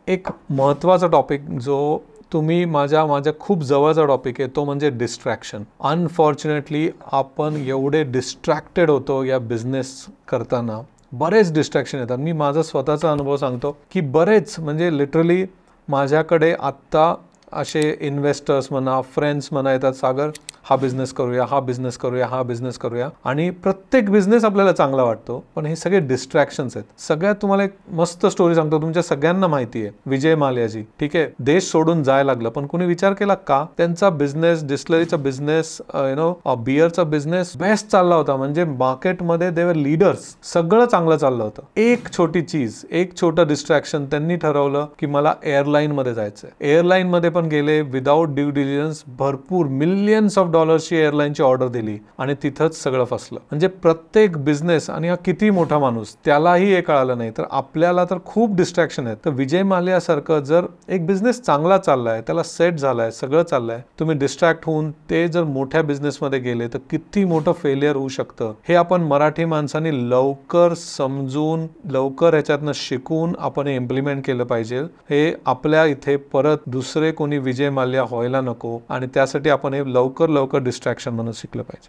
एक महत्त्वाचा टॉपिक जो तुम्ही माझ्या खूप जवळचा टॉपिक आहे तो म्हणजे डिस्ट्रॅक्शन. अनफॉर्च्युनेटली आपण एवढे डिस्ट्रॅक्टेड होतो या बिझनेस करताना. बरेच डिस्ट्रॅक्शन येतात. मी माझा स्वतःचा अनुभव सांगतो की बरेच म्हणजे लिटरली माझ्याकडे आत्ता असे इन्व्हेस्टर्स म्हणा, फ्रेंड्स म्हणा येतात, सागर हा बिझनेस करूया, हा बिझनेस करूया, हा बिझनेस करूया. आणि प्रत्येक बिझनेस आपल्याला चांगला वाटतो, पण हे सगळे डिस्ट्रॅक्शन्स आहेत. सगळ्यात तुम्हाला एक मस्त स्टोरी सांगतो. तुमच्या सगळ्यांना माहिती आहे विजय माल्याजी, ठीक आहे, देश सोडून जायला लागलं. पण कुणी विचार केला का? त्यांचा बिझनेस, डिस्टिलरीचा बिझनेस, बिअरचा बिझनेस बेस्ट चालला होता. म्हणजे मार्केटमध्ये दे वर लीडर्स, सगळं चांगलं चाललं होतं. एक छोटी चीज, एक छोटं डिस्ट्रॅक्शन, त्यांनी ठरवलं की मला एअरलाईन मध्ये जायचंय. एअरलाईन मध्ये पण गेले, विदाउट ड्यू डिलिजन्स भरपूर मिलियन्स ऑफ डॉलर्सची एअरलाईनची ऑर्डर दिली आणि तिथंच सगळं फसलं. म्हणजे प्रत्येक बिझनेस, आणि हा किती मोठा माणूस, त्यालाही हे कळालं नाही, तर आपल्याला तर खूप डिस्ट्रॅक्शन आहेत. तर विजय माल्यासारखं जर एक बिझनेस चांगला चाललाय, त्याला सेट झालाय, सगळं चाललंय, तुम्ही डिस्ट्रॅक्ट होऊन ते जर मोठ्या बिझनेसमध्ये गेले तर किती मोठं फेलियर होऊ शकतं. हे आपण मराठी माणसांनी लवकर समजून, लवकर ह्याच्यातनं शिकून आपण हे इम्प्लिमेंट केलं पाहिजे. हे आपल्या इथे परत दुसरे कोणी विजय माल्या व्हायला नको, आणि त्यासाठी आपण हे लवकर डिस्ट्रॅक्शन म्हणून शिकलं पाहिजे.